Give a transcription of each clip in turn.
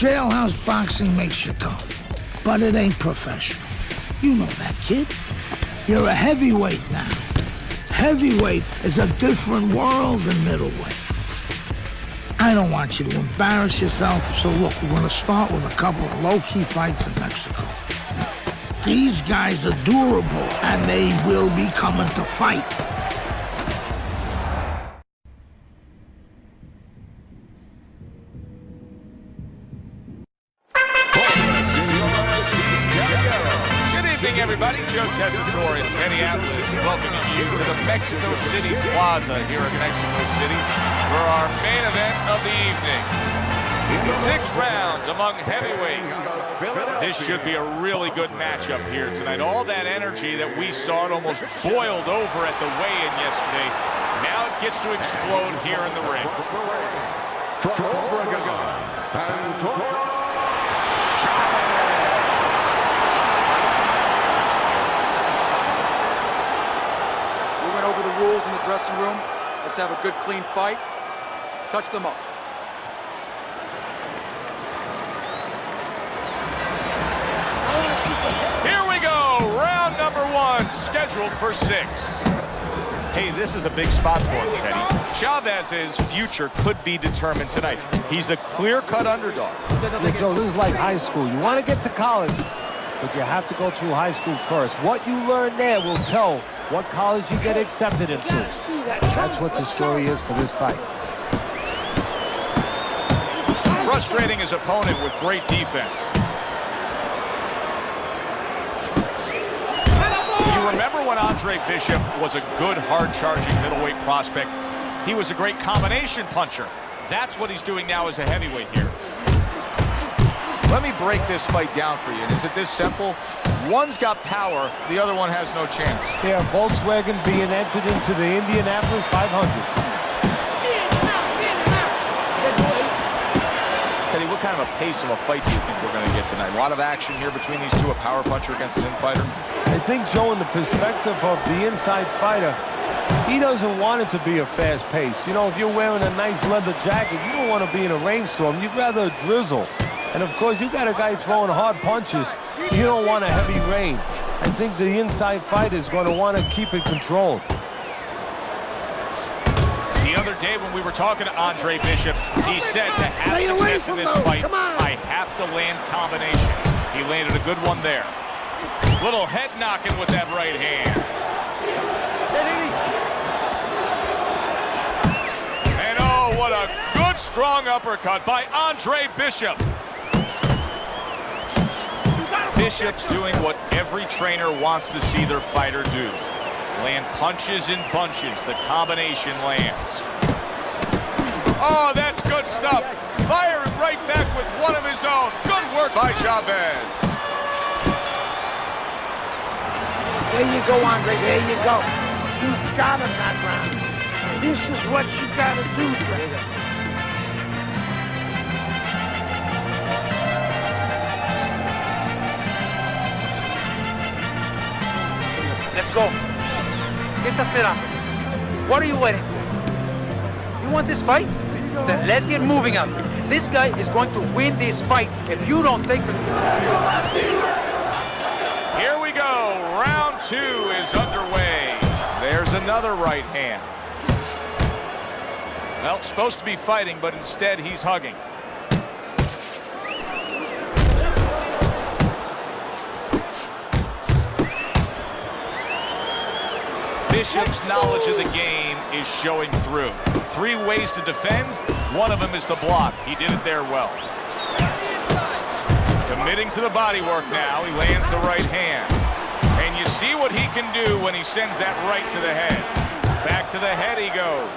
Jailhouse boxing makes you tough, but it ain't professional. You know that, kid. You're a heavyweight now. Heavyweight is a different world than middleweight. I don't want you to embarrass yourself, so look, we're gonna start with a couple of low-key fights in Mexico. These guys are durable, and they will be coming to fight. Everybody, Joe Tessitore in Minneapolis, welcoming you to the Mexico City Plaza here in Mexico City for our main event of the evening. 6 rounds among heavyweights. This should be a really good matchup here tonight. All that energy that we saw, it almost boiled over at the weigh-in yesterday. Now it gets to explode here in the ring. From Oregon, over the rules in the dressing room. Let's have a good, clean fight. Touch them up. Here we go. Round number 1, scheduled for 6. Hey, this is a big spot for him, Teddy. Chavez's future could be determined tonight. He's a clear-cut underdog. Yeah, Joe, this is like high school. You want to get to college, but you have to go through high school first. What you learn there will tell what college you get accepted into. That's what the story is for this fight. Frustrating his opponent with great defense. You remember when Andre Bishop was a good, hard-charging middleweight prospect? He was a great combination puncher. That's what he's doing now as a heavyweight here. Let me break this fight down for you. And is it this simple? One's got power, the other one has no chance. Yeah, Volkswagen being entered into the Indianapolis 500. Teddy, what kind of a pace of a fight do you think we're going to get tonight? A lot of action here between these two, a power puncher against an infighter? I think, Joe, in the perspective of the inside fighter, he doesn't want it to be a fast pace. You know, if you're wearing a nice leather jacket, you don't want to be in a rainstorm. You'd rather a drizzle. And, of course, you got a guy throwing hard punches. You don't want a heavy rain. I think the inside fighter is going to want to keep it controlled. The other day when we were talking to Andre Bishop, he said to have success in this fight, I have to land combinations. He landed a good one there. Little head knocking with that right hand. And oh, what a good strong uppercut by Andre Bishop. Bishop's doing what every trainer wants to see their fighter do. Land punches in bunches. The combination lands. Oh, that's good stuff. Firing right back with one of his own. Good work by Chavez. There you go, Andre. There you go. You got him that round. This is what you got to do, trainer. Let's go. ¿Qué está esperando? What are you waiting for? You want this fight? Then let's get moving out there. This guy is going to win this fight if you don't take the... Here we go. Round 2 is underway. There's another right hand. Well, supposed to be fighting, but instead he's hugging. Bishop's knowledge of the game is showing through. 3 ways to defend. One of them is to block. He did it there well. Committing to the body work now. He lands the right hand. And you see what he can do when he sends that right to the head. Back to the head he goes.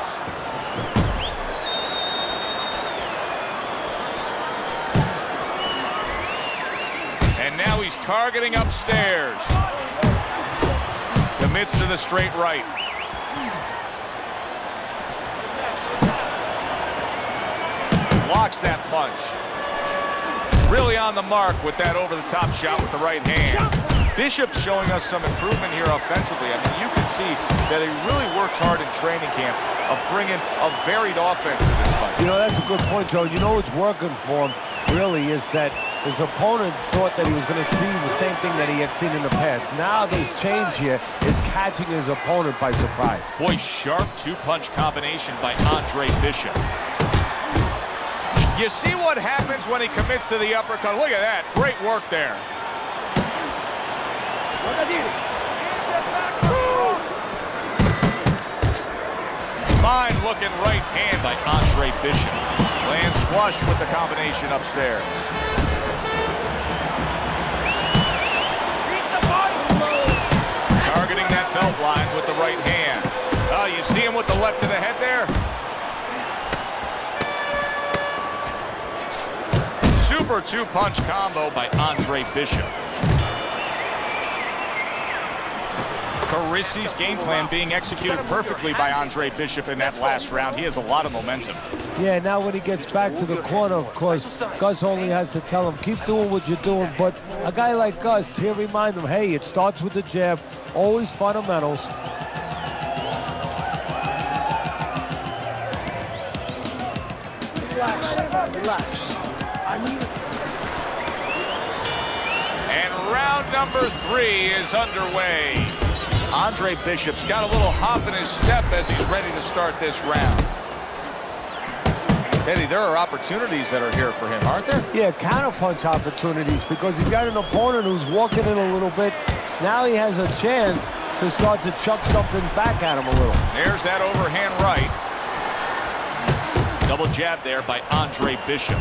And now he's targeting upstairs. Commits to the straight right. Blocks that punch. Really on the mark with that over-the-top shot with the right hand. Bishop's showing us some improvement here offensively. I mean, you can see that he really worked hard in training camp of bringing a varied offense to this fight. You know, that's a good point, Joe. You know it's working for him. really is that his opponent thought that he was going to see the same thing that he had seen in the past. Now this change here is catching his opponent by surprise. Boy, sharp two-punch combination by Andre Bishop. You see what happens when he commits to the uppercut. Look at that. Great work there. Fine-looking right hand by Andre Bishop. Lands flush with the combination upstairs. Targeting that belt line with the right hand. Oh, you see him with the left to the head there? Super two-punch combo by Andre Bishop. Carisi's game plan being executed perfectly by Andre Bishop in that last round. He has a lot of momentum. Yeah, now when he gets back to the corner, of course, Gus only has to tell him, keep doing what you're doing. But a guy like Gus, he'll remind him, hey, it starts with the jab, always fundamentals. Relax. And round number 3 is underway. Andre Bishop's got a little hop in his step as he's ready to start this round. Eddie, there are opportunities that are here for him, aren't there? Yeah, counterpunch opportunities, because he's got an opponent who's walking in a little bit. Now he has a chance to start to chuck something back at him a little. There's that overhand right. Double jab there by Andre Bishop.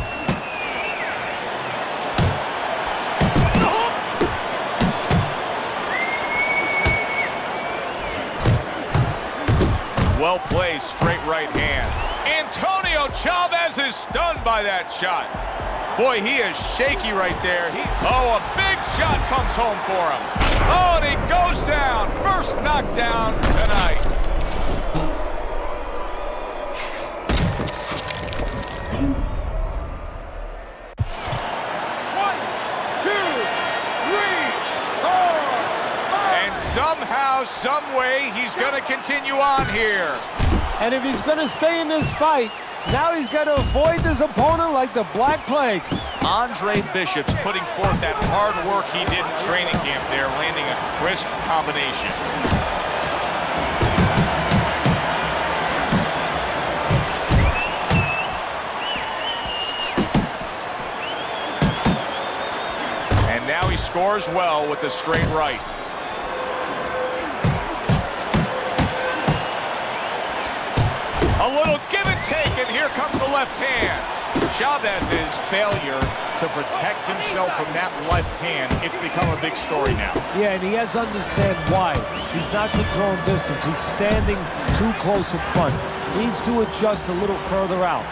Well placed, straight right hand. Antonio Chavez is stunned by that shot. Boy, he is shaky right there. Oh, a big shot comes home for him. Oh, and he goes down. First knockdown tonight. Somehow, some way, he's going to continue on here. And if he's going to stay in this fight, now he's got to avoid his opponent like the Black Plague. Andre Bishop's putting forth that hard work he did in training camp there, landing a crisp combination. And now he scores well with the straight right. A little give and take, and here comes the left hand. Chavez's failure to protect himself from that left hand, it's become a big story now. Yeah, and he has to understand why. He's not controlling distance. He's standing too close in front. Needs to adjust a little further out.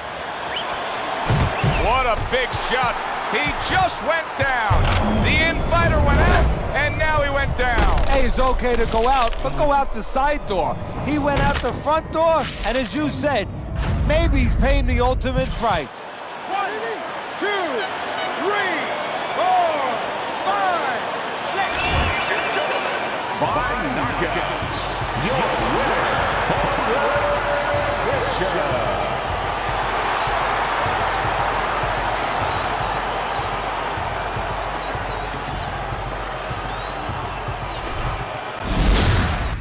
What a big shot. He just went down. The in-fighter went out, and now he went down. Hey, it's okay to go out, but go out the side door. He went out the front door, and as you said, maybe he's paying the ultimate price. 1, 2, 3, 4, 5, 6. By knockout, your winner, Bishop.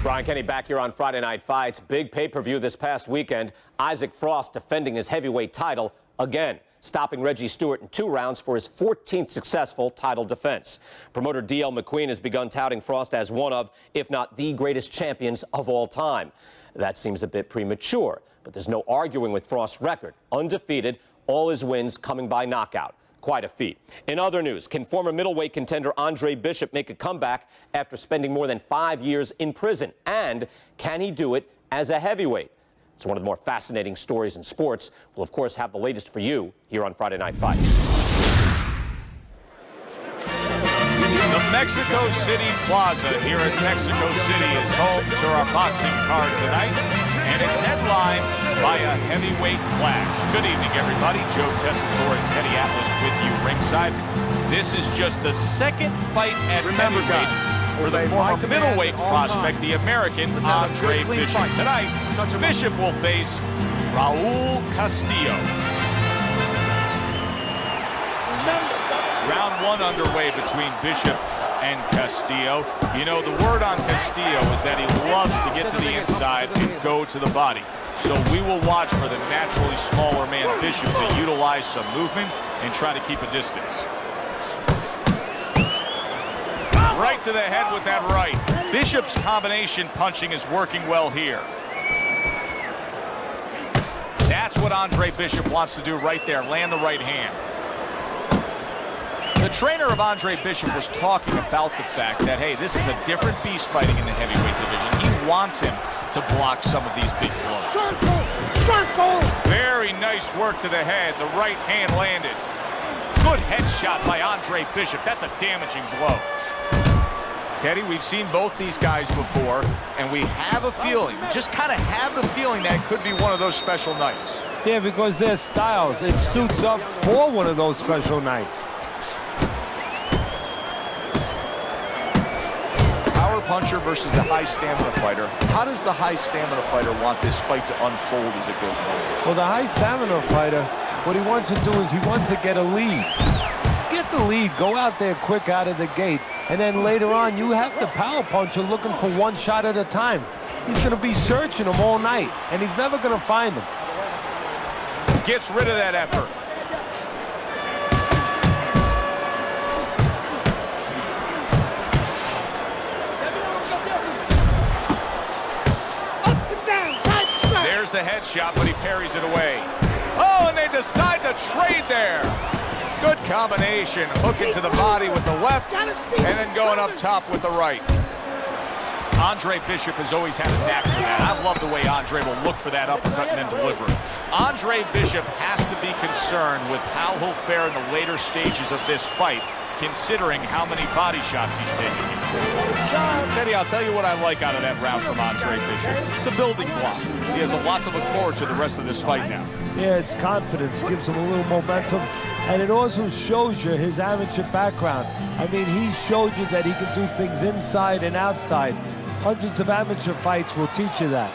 Brian Kenny back here on Friday Night Fights. Big pay-per-view this past weekend. Isaac Frost defending his heavyweight title again, stopping Reggie Stewart in 2 rounds for his 14th successful title defense. Promoter D.L. McQueen has begun touting Frost as one of, if not the greatest champions of all time. That seems a bit premature, but there's no arguing with Frost's record. Undefeated, all his wins coming by knockout. Quite a feat. In other news, can former middleweight contender Andre Bishop make a comeback after spending more than 5 years in prison? And can he do it as a heavyweight? It's one of the more fascinating stories in sports. We'll, of course, have the latest for you here on Friday Night Fights. The Mexico City Plaza here in Mexico City is home to our boxing card tonight, and it's headlined by a heavyweight clash. Good evening, everybody. Joe Tessitore and Teddy Atlas with you ringside. This is just the second fight at heavyweight for the former middleweight prospect, the American Andre Bishop. Tonight, Bishop will face Raul Castillo. one underway between Bishop and Castillo. You know, the word on Castillo is that he loves to get to the inside and go to the body. So we will watch for the naturally smaller man Bishop to utilize some movement and try to keep a distance. Right to the head with that right. Bishop's combination punching is working well here. That's what Andre Bishop wants to do right there, land the right hand. The trainer of Andre Bishop was talking about the fact that, hey, this is a different beast fighting in the heavyweight division. He wants him to block some of these big blows. Circle! Very nice work to the head. The right hand landed. Good headshot by Andre Bishop. That's a damaging blow. Teddy, we've seen both these guys before, and we have a feeling, just kind of have the feeling that it could be one of those special nights. Yeah, because their styles, it suits up for one of those special nights. Power puncher versus the high stamina fighter. How does the high stamina fighter want this fight to unfold as it goes on? Well, the high stamina fighter, what he wants to do is he wants to get a lead. Get the lead, go out there quick out of the gate, and then later on you have the power puncher looking for one shot at a time. He's going to be searching them all night, and he's never going to find them. Gets rid of that effort. There's the headshot, but he parries it away. Oh, and they decide to trade there. Good combination, hooking to the body with the left, and then going up top with the right. Andre Bishop has always had a knack for that. I love the way Andre will look for that uppercut and then deliver it. Andre Bishop has to be concerned with how he'll fare in the later stages of this fight, considering how many body shots he's taking here. Teddy, I'll tell you what I like out of that round from Andre Bishop. It's a building block. He has a lot to look forward to the rest of this fight now. Yeah, it's confidence, gives him a little momentum, and it also shows you his amateur background. I mean, he showed you that he can do things inside and outside. Hundreds of amateur fights will teach you that.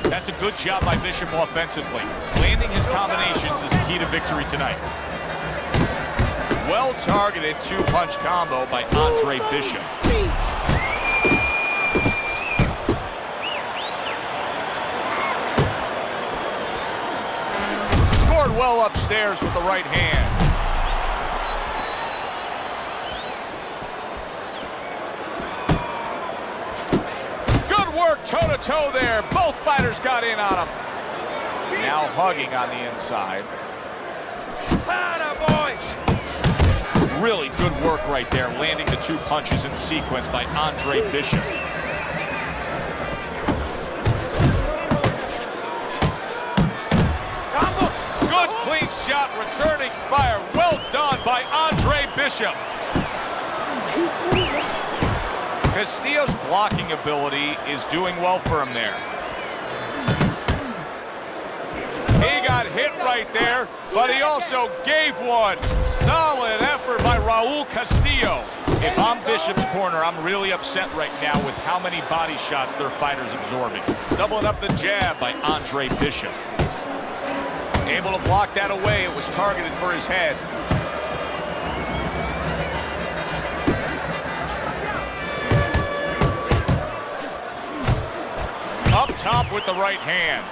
That's a good job by Bishop offensively. Landing his combinations is the key to victory tonight. Well-targeted two-punch combo by Andre Bishop. Scored well upstairs with the right hand. Work toe-to-toe there. Both fighters got in on him. Now hugging on the inside. Really good work right there, landing the two punches in sequence by Andre Bishop. Good clean shot, returning fire. Well done by Andre Bishop. Castillo's blocking ability is doing well for him there. He got hit right there, but he also gave one. Solid effort by Raul Castillo. If I'm Bishop's corner, I'm really upset right now with how many body shots their fighter's absorbing. Doubling up the jab by Andre Bishop. Able to block that away. It was targeted for his head. Up top with the right hand.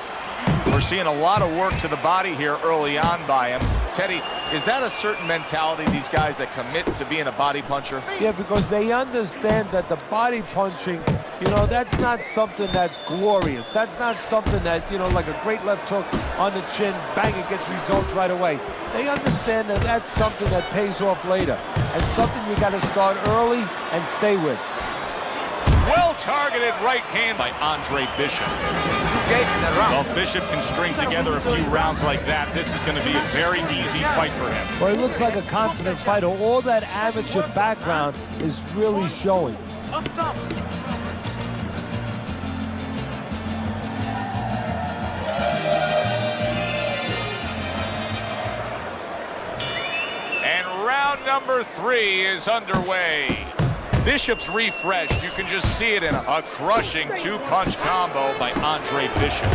We're seeing a lot of work to the body here early on by him. Teddy, is that a certain mentality, these guys that commit to being a body puncher? Yeah, because they understand that the body punching, you know, that's not something that's glorious. That's not something that, you know, like a great left hook on the chin, bang, it gets results right away. They understand that that's something that pays off later, and something you got to start early and stay with. Well-targeted right hand by Andre Bishop. Well, if Bishop can string together a few rounds like that, this is going to be a very easy fight for him. Well, he looks like a confident fighter. All that amateur background is really showing. And round number 3 is underway. Bishop's refreshed. You can just see it in a crushing two-punch combo by Andre Bishop.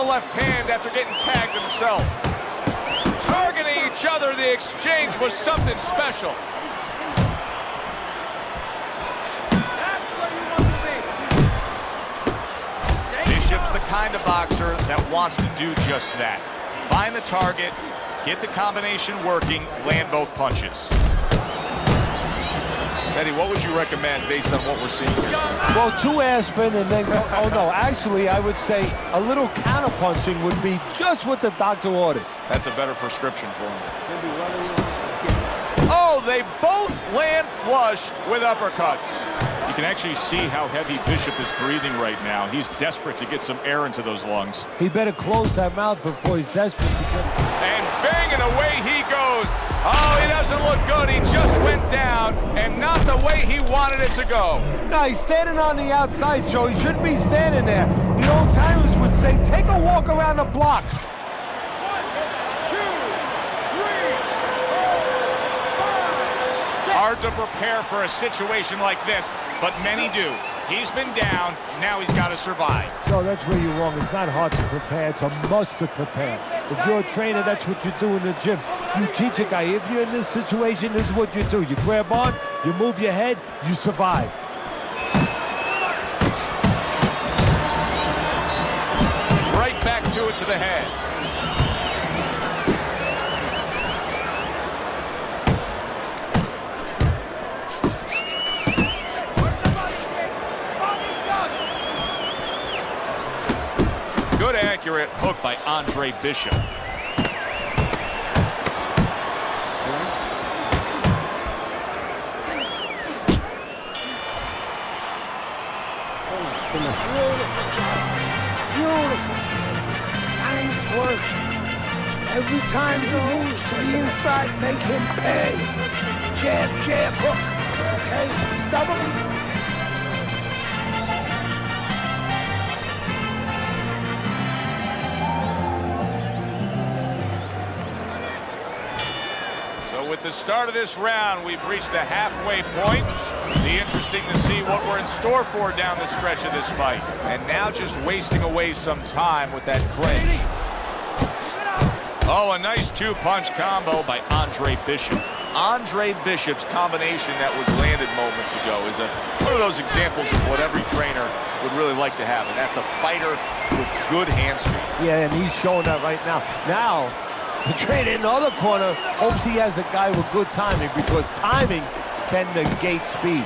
the left hand after getting tagged himself. Targeting each other, the exchange was something special. Bishop's the kind of boxer that wants to do just that. Find the target, get the combination working, land both punches. Teddy, what would you recommend based on what we're seeing here? Well, 2 aspirin and then go, oh no, actually I would say a little counter-punching would be just what the doctor ordered. That's a better prescription for him. Oh, they both land flush with uppercuts. You can actually see how heavy Bishop is breathing right now. He's desperate to get some air into those lungs. He better close that mouth before he's desperate to get... And bang, and away he goes. Oh, he doesn't look good. He just went down, and not the way he wanted it to go. No, he's standing on the outside, Joe. He shouldn't be standing there. The old timers would say, take a walk around the block. 1, 2, 3, 4, 5, 6. Hard to prepare for a situation like this, but many do. He's been down, now he's got to survive. So that's where you're wrong. It's not hard to prepare. It's a must to prepare. If you're a trainer, that's what you do in the gym. You teach a guy, if you're in this situation, this is what you do. You grab on, you move your head, you survive. Right back to it to the head. Good accurate hook by Andre Bishop. Beautiful. Nice work. Every time he moves to the inside, make him pay. Jab, jab, hook. Okay? Double. With the start of this round, we've reached the halfway point. Be interesting to see what we're in store for down the stretch of this fight. And now just wasting away some time with that clinch. Oh, a nice 2-punch combo by Andre Bishop. Andre Bishop's combination that was landed moments ago is one of those examples of what every trainer would really like to have, and that's a fighter with good hand speed. Yeah, and he's showing that right now. Now, the trainer in the other corner hopes he has a guy with good timing, because timing can negate speed.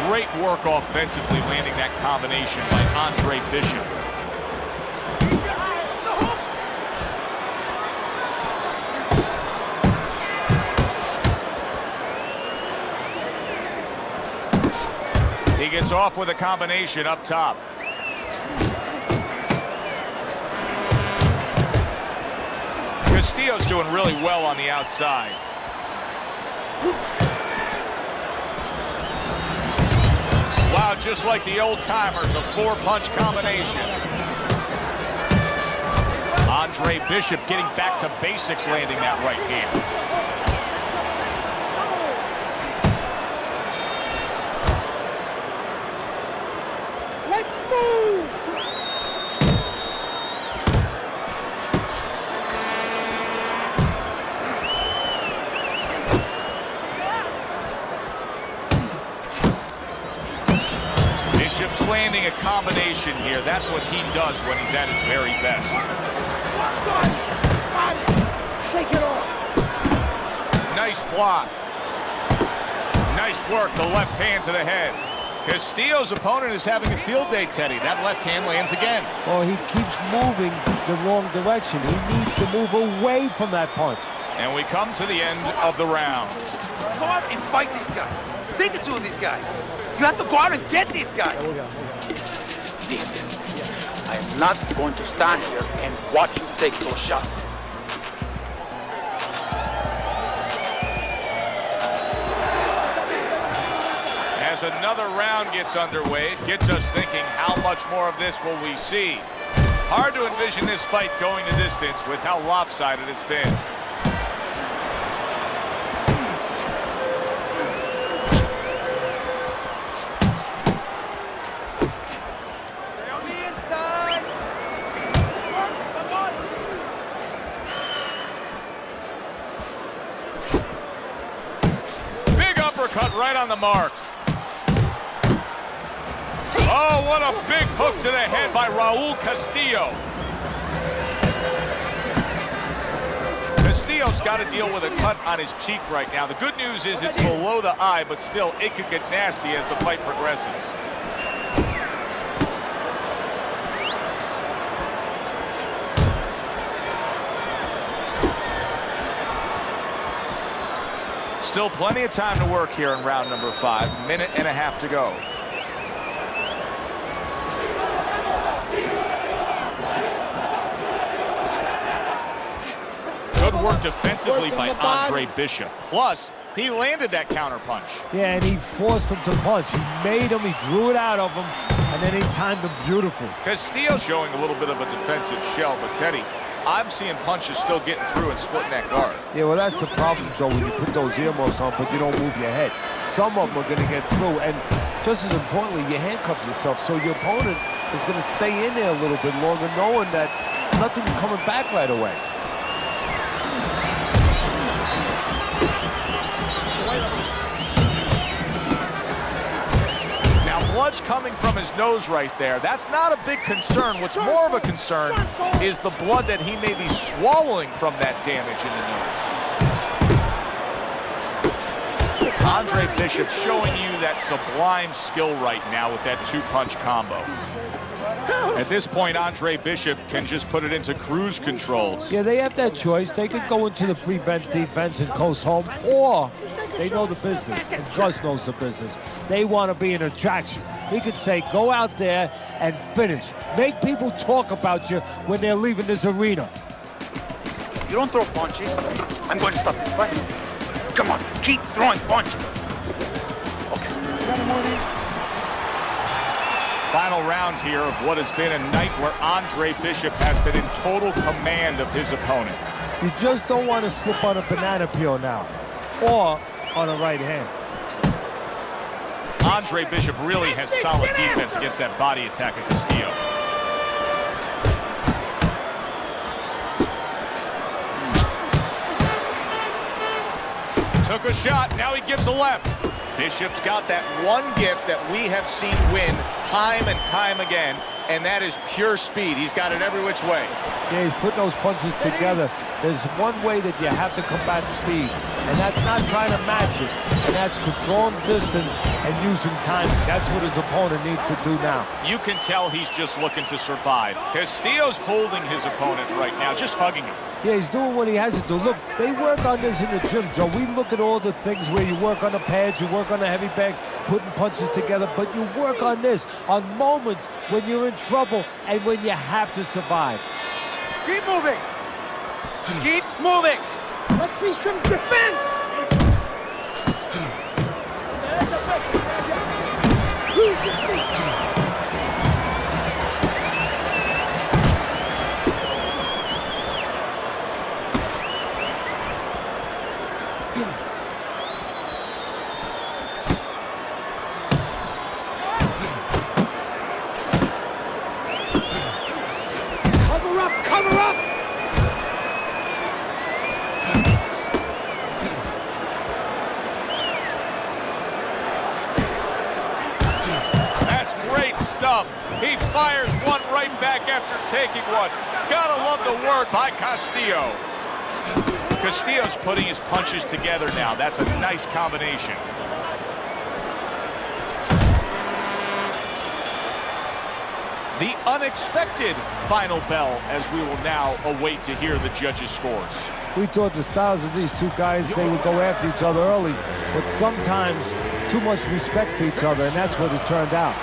Great work offensively, landing that combination by Andre Bishop. He gets off with a combination up top. Castillo's doing really well on the outside. Wow, just like the old timers, a 4-punch combination. Andre Bishop getting back to basics, landing that right hand. Let's move! Landing a combination here. That's what he does when he's at his very best. Shake it off. Nice block. Nice work, the left hand to the head. Castillo's opponent is having a field day, Teddy. That left hand lands again. Oh, he keeps moving the wrong direction. He needs to move away from that punch. And we come to the end of the round. Go out and fight this guy. Take it to this guy. You have to go out and get this guy. Listen, I am not going to stand here and watch you take those shots. As another round gets underway, it gets us thinking, how much more of this will we see? Hard to envision this fight going the distance with how lopsided it's been. uppercut right on the mark. Oh, what a big hook to the head by Raul Castillo. Castillo's got to deal with a cut on his cheek right now. The good news is it's below the eye, but still, it could get nasty as the fight progresses. Still plenty of time to work here in round number 5. Minute and a half to go. Good work defensively by Andre Bishop. Plus, he landed that counter punch. Yeah, and he forced him to punch. He made him, he drew it out of him, and then he timed him beautifully. Castillo showing a little bit of a defensive shell, but Teddy, I'm seeing punches still getting through and splitting that guard. Yeah, well, that's the problem, Joe, when you put those earmuffs on, but you don't move your head. Some of them are going to get through, and just as importantly, you handcuff yourself, so your opponent is going to stay in there a little bit longer, knowing that nothing's coming back right away. Blood's coming from his nose right there. That's not a big concern. What's more of a concern is the blood that he may be swallowing from that damage in the nose. Andre Bishop showing you that sublime skill right now with that two-punch combo. At this point, Andre Bishop can just put it into cruise controls. Yeah, they have that choice. They could go into the prevent defense and coast home, or they know the business, and Gus knows the business. They want to be an attraction. He could say, go out there and finish. Make people talk about you when they're leaving this arena. You don't throw punches. I'm going to stop this fight. Come on, keep throwing punches. Okay. Final round here of what has been a night where Andre Bishop has been in total command of his opponent. You just don't want to slip on a banana peel now, or on a right hand. Andre Bishop really has solid defense against that body attack of Castillo. Took a shot, now he gives a left. Bishop's got that one gift that we have seen win time and time again, and that is pure speed. He's got it every which way. Yeah, he's putting those punches together. There's one way that you have to combat speed, and that's not trying to match it, and that's controlling distance and using timing. That's what his opponent needs to do now. You can tell he's just looking to survive. Castillo's holding his opponent right now, just hugging him. Yeah, he's doing what he has to do. Look, they work on this in the gym, Joe. We look at all the things where you work on the pads, you work on the heavy bag, putting punches together, but you work on this, on moments when you're in trouble and when you have to survive. Keep moving. Keep moving. Let's see some defense. Use your feet. Cover up! That's great stuff. He fires one right back after taking one. Gotta love the work by Castillo. Castillo's putting his punches together now. That's a nice combination. The unexpected final bell as we will now await to hear the judges' scores. We thought the styles of these two guys, they would go after each other early, but sometimes too much respect for each other, and that's what it turned out.